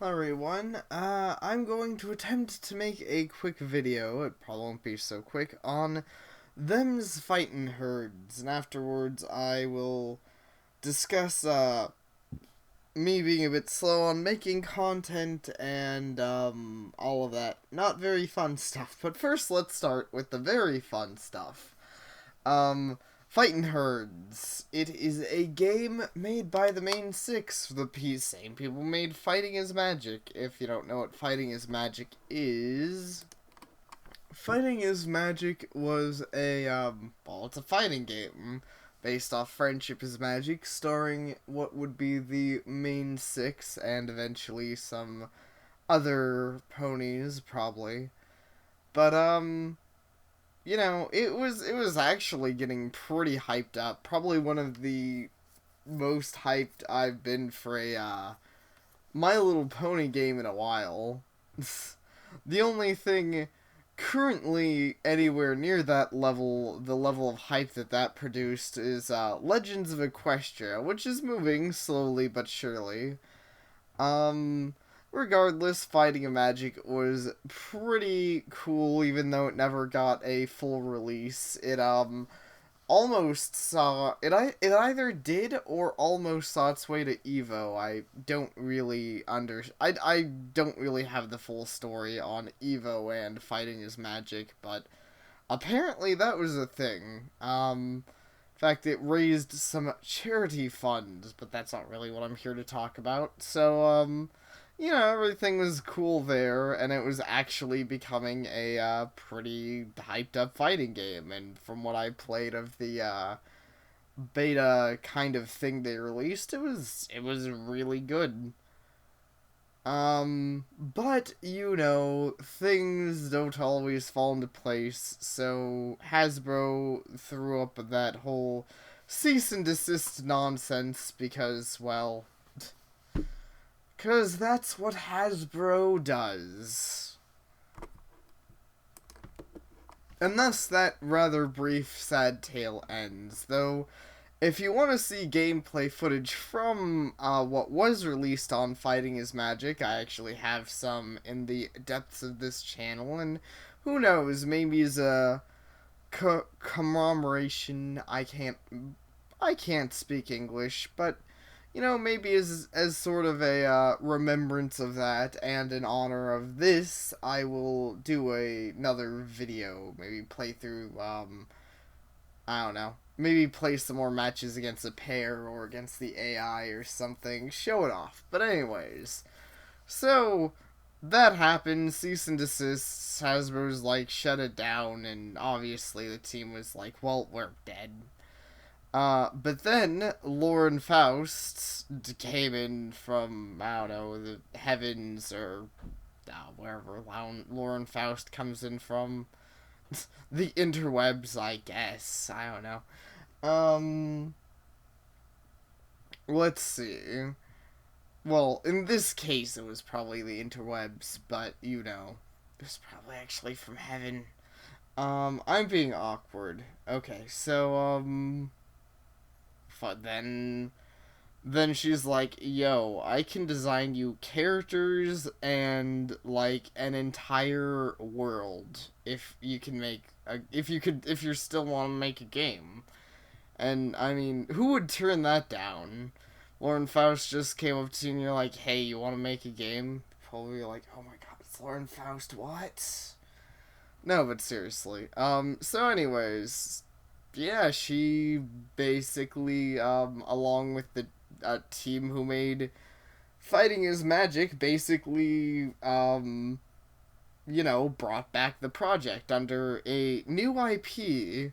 Hello everyone, I'm going to attempt to make a quick video, it probably won't be so quick, on them's Fightin Heards, and afterwards I will discuss, me being a bit slow on making content and, all of that not very fun stuff. But first, let's start with the very fun stuff. Fightin Heards. It is a game made by the main six, the same people made Fighting is Magic. If you don't know what Fighting is Magic is, Fighting is Magic was it's a fighting game based off Friendship is Magic, starring what would be the main six and eventually some other ponies, probably. But, it was actually getting pretty hyped up. Probably one of the most hyped I've been for a My Little Pony game in a while. The only thing currently anywhere near that level, the level of hype that produced, is Legends of Equestria, which is moving slowly but surely. Um, Regardless, Fighting a Magic was pretty cool, even though it never got a full release. It almost saw it either did or almost saw its way to Evo. I don't really have the full story on Evo and Fighting is Magic, but apparently that was a thing. In fact, it raised some charity funds, but that's not really what I'm here to talk about. So, everything was cool there, and it was actually becoming a pretty hyped up fighting game. And from what I played of the beta kind of thing they released, it was really good. But things don't always fall into place, so Hasbro threw up that whole cease and desist nonsense because that's what Hasbro does. And thus that rather brief, sad tale ends, though if you want to see gameplay footage from what was released on Fighting is Magic, I actually have some in the depths of this channel, and who knows, maybe as a commemoration, I can't speak English, but maybe as sort of a remembrance of that and in honor of this, I will do another video, maybe play through, I don't know, maybe play some more matches against a pair or against the AI or something, show it off. But anyways, so that happened, cease and desist, Hasbro's like, shut it down, and obviously the team was like, well, we're dead. But then Lauren Faust came in from, I don't know, the heavens or wherever Lauren Faust comes in from. The interwebs, I guess. I don't know. Let's see. Well, in this case, it was probably the interwebs, but it was probably actually from heaven. I'm being awkward. Okay, so, then she's like, yo, I can design you characters and like an entire world if you still want to make a game. And I mean, who would turn that down? Lauren Faust just came up to you and you're like, hey, you want to make a game? Probably like, oh my god, it's Lauren Faust, what? No, but seriously. So anyways, yeah, she basically, along with the team who made Fighting is Magic, basically, brought back the project under a new IP,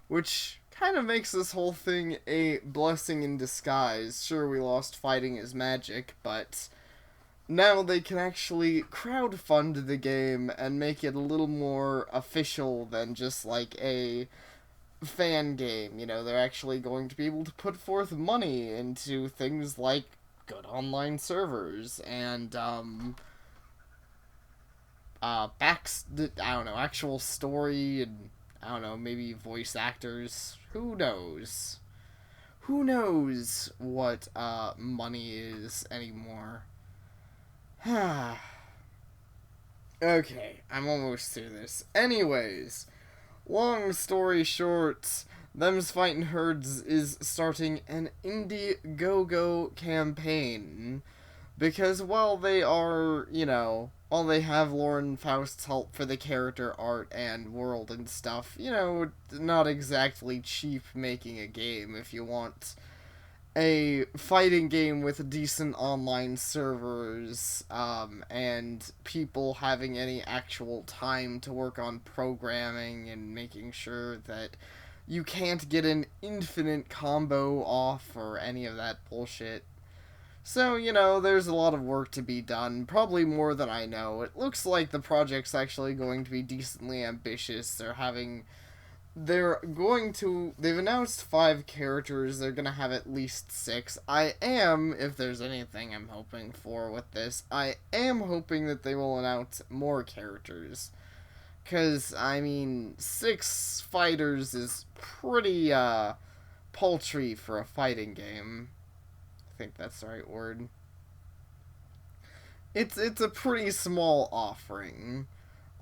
which kind of makes this whole thing a blessing in disguise. Sure, we lost Fighting is Magic, but now they can actually crowdfund the game and make it a little more official than just like a fan game. They're actually going to be able to put forth money into things like good online servers and I don't know, actual story, and I don't know, maybe voice actors. Who knows? Who knows what money is anymore? Okay, I'm almost through this. Anyways, long story short, Them's Fightin' Herds is starting an Indiegogo campaign. Because while they are, while they have Lauren Faust's help for the character art and world and stuff, not exactly cheap making a game if you want a fighting game with decent online servers, and people having any actual time to work on programming and making sure that you can't get an infinite combo off or any of that bullshit. So, there's a lot of work to be done, probably more than I know. It looks like the project's actually going to be decently ambitious. They've announced 5 characters, they're gonna have at least 6. If there's anything I'm hoping for with this, I am hoping that they will announce more characters. Because, 6 fighters is pretty, paltry for a fighting game. I think that's the right word. It's a pretty small offering.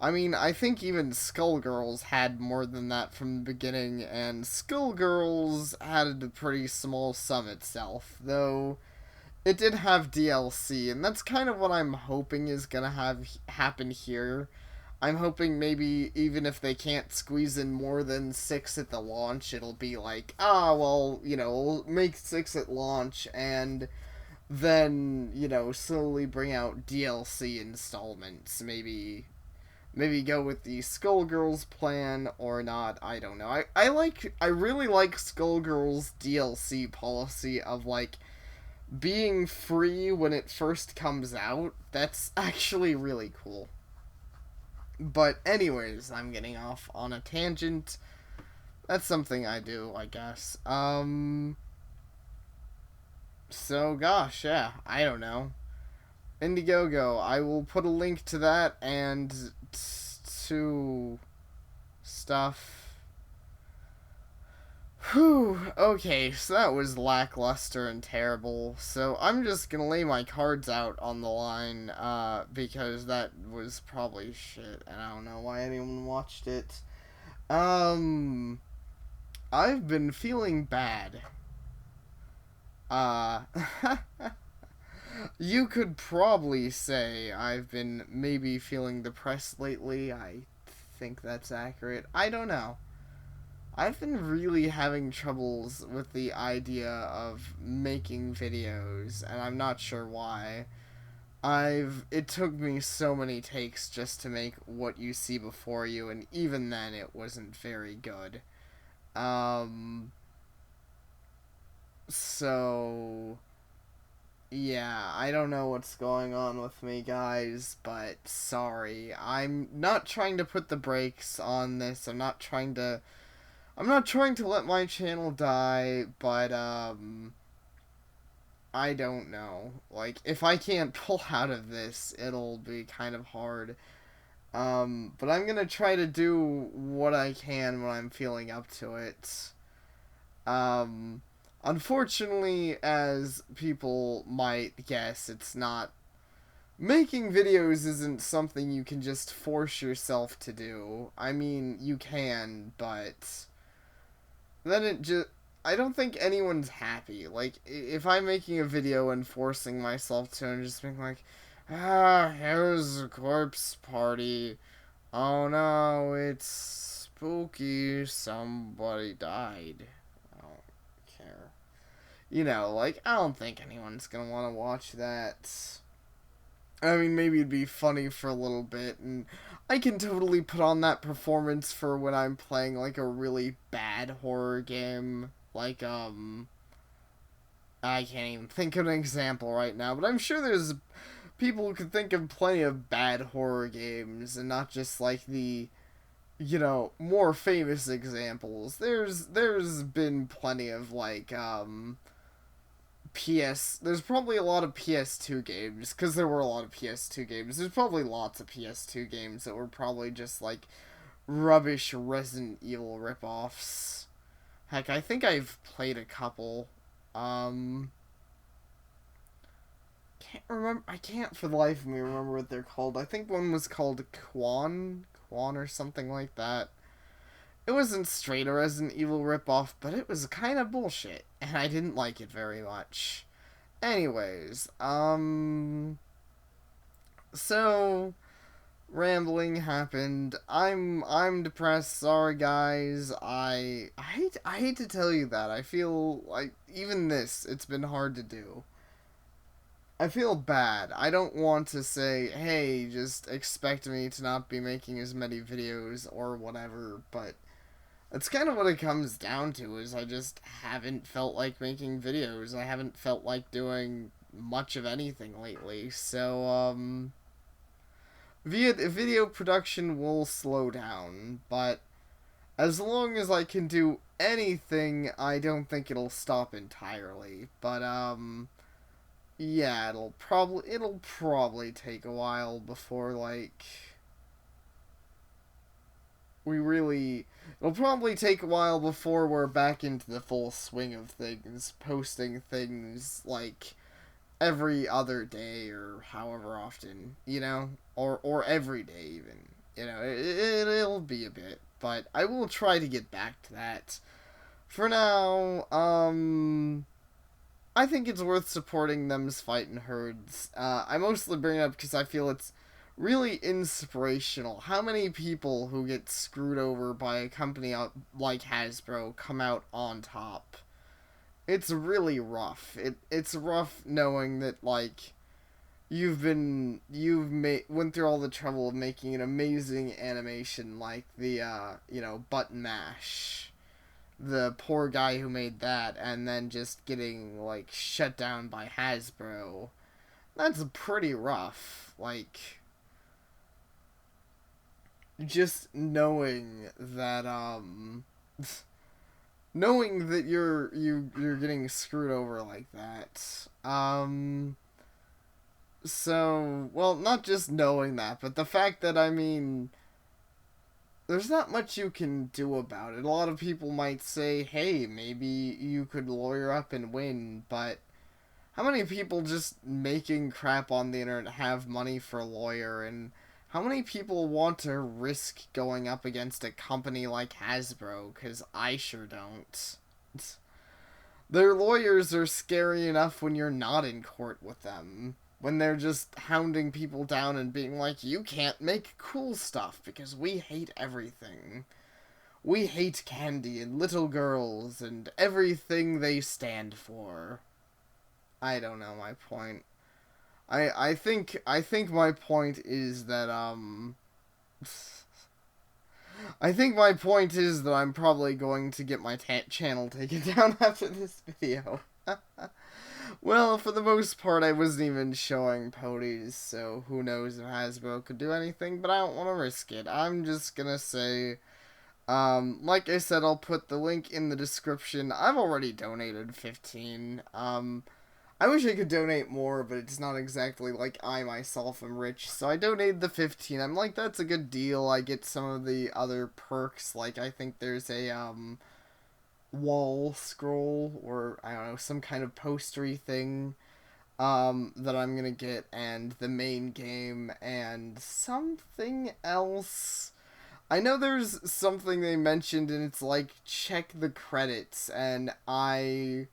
I think even Skullgirls had more than that from the beginning, and Skullgirls had a pretty small sum itself, though it did have DLC, and that's kind of what I'm hoping is gonna happen here. I'm hoping maybe even if they can't squeeze in more than 6 at the launch, it'll be like, we'll make 6 at launch, and then, slowly bring out DLC installments, maybe go with the Skullgirls plan or not. I don't know. I really like Skullgirls DLC policy of being free when it first comes out. That's actually really cool. But anyways, I'm getting off on a tangent. That's something I do, I guess. So gosh, yeah, I don't know. Indiegogo. I will put a link to that and to stuff. Whew. Okay, so that was lackluster and terrible. So I'm just gonna lay my cards out on the line, because that was probably shit, and I don't know why anyone watched it. I've been feeling bad. You could probably say I've been maybe feeling depressed lately. I think that's accurate. I don't know. I've been really having troubles with the idea of making videos, and I'm not sure why. It took me so many takes just to make what you see before you, and even then it wasn't very good. So yeah, I don't know what's going on with me, guys, but sorry. I'm not trying to put the brakes on this. I'm not trying to let my channel die, but I don't know. If I can't pull out of this, it'll be kind of hard. But I'm gonna try to do what I can when I'm feeling up to it. Unfortunately, as people might guess, it's not. Making videos isn't something you can just force yourself to do. You can, but then it just. I don't think anyone's happy. If I'm making a video and forcing myself to, and just being like, here's a corpse party. Oh no, it's spooky. Somebody died. I don't care. I don't think anyone's gonna want to watch that. Maybe it'd be funny for a little bit, and I can totally put on that performance for when I'm playing, a really bad horror game. I can't even think of an example right now, but I'm sure there's people who could think of plenty of bad horror games, and not just, the more famous examples. There's been plenty of there's probably a lot of PS2 games, because there were a lot of PS2 games. There's probably lots of PS2 games that were probably just rubbish Resident Evil ripoffs. Heck, I think I've played a couple. can't remember. I can't for the life of me remember what they're called. I think one was called Quan or something like that. It wasn't straight a Resident Evil ripoff, but it was kind of bullshit, and I didn't like it very much. Anyways, so rambling happened. I'm depressed. Sorry, guys. I hate to tell you that. I feel like even this, it's been hard to do. I feel bad. I don't want to say, hey, just expect me to not be making as many videos or whatever, but that's kind of what it comes down to, is I just haven't felt like making videos. I haven't felt like doing much of anything lately, so, video production will slow down, but as long as I can do anything, I don't think it'll stop entirely, but, yeah, it'll probably take a while before, like, it'll probably take a while before we're back into the full swing of things, posting things, like, every other day or however often, you know, or every day even, you know, it'll be a bit, but I will try to get back to that. For now, I think it's worth supporting them's Fightin Heards. I mostly bring it up because I feel it's really inspirational. How many people who get screwed over by a company like Hasbro come out on top? It's really rough. It's rough knowing that, like, went through all the trouble of making an amazing animation like the button mash, the poor guy who made that, and then just getting, like, shut down by Hasbro. That's pretty rough. Like, just knowing that knowing that you're getting screwed over like that. So, well, not just knowing that, but the fact that, I mean, there's not much you can do about it. A lot of people might say, hey, maybe you could lawyer up and win, but how many people just making crap on the internet have money for a lawyer, and how many people want to risk going up against a company like Hasbro? Because I sure don't. Their lawyers are scary enough when you're not in court with them. When they're just hounding people down and being like, you can't make cool stuff because we hate everything. We hate candy and little girls and everything they stand for. I don't know my point. I think my point is that, I think my point is that I'm probably going to get my channel taken down after this video. Well, for the most part, I wasn't even showing ponies, so who knows if Hasbro could do anything, but I don't want to risk it. I'm just gonna say, like I said, I'll put the link in the description. I've already donated 15. I wish I could donate more, but it's not exactly like I myself am rich, so I donated the 15. I'm like, that's a good deal. I get some of the other perks, like I think there's a, wall scroll, or I don't know, some kind of postery thing that I'm gonna get, and the main game, and something else. I know there's something they mentioned, and it's like, check the credits, and I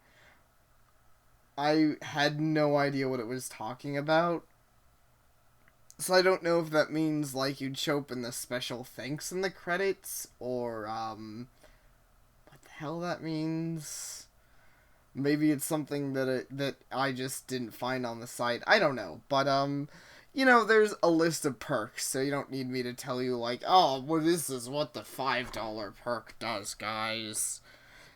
had no idea what it was talking about. So I don't know if that means, like, you'd show up in the special thanks in the credits, or, what the hell that means. Maybe it's something that I just didn't find on the site. I don't know. But, you know, there's a list of perks, so you don't need me to tell you, like, oh, well, this is what the $5 perk does, guys.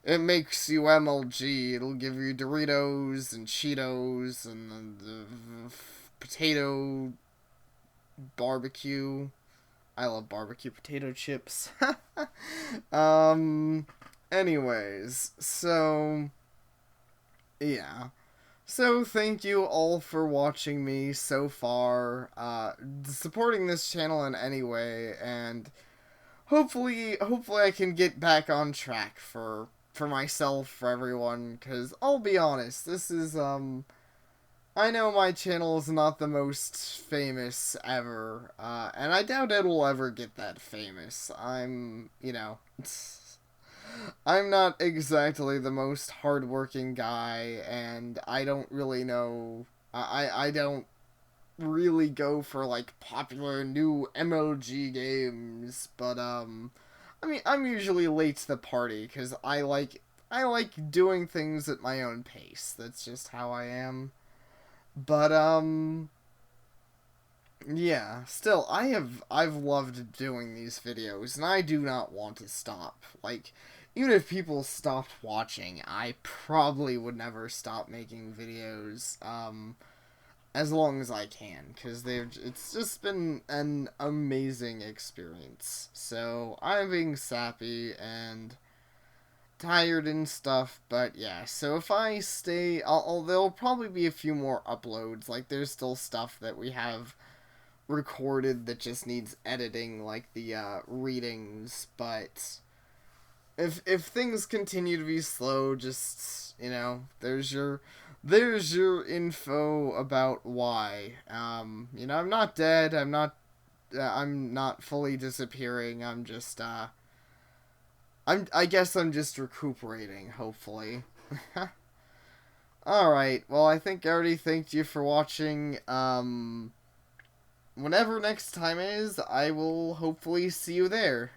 It makes you MLG. It'll give you Doritos and Cheetos and the potato barbecue. I love barbecue potato chips. Anyways, so yeah. So thank you all for watching me so far, supporting this channel in any way, and hopefully I can get back on track for myself, for everyone, because I'll be honest, this is, I know my channel is not the most famous ever, and I doubt it'll ever get that famous. I'm not exactly the most hardworking guy, and I don't really know. I don't really go for like popular new MLG games, but I mean, I'm usually late to the party because I like doing things at my own pace. That's just how I am. But yeah, still I've loved doing these videos and I do not want to stop. Like even if people stopped watching, I probably would never stop making videos as long as I can cuz they've it's just been an amazing experience. So, I'm being sappy and tired and stuff, but yeah. So if I stay, there'll probably be a few more uploads. Like there's still stuff that we have recorded that just needs editing, like the readings. But if things continue to be slow, just there's your info about why. I'm not dead. I'm not fully disappearing. I guess I'm just recuperating, hopefully. Alright, well, I think I already thanked you for watching. Whenever next time is, I will hopefully see you there.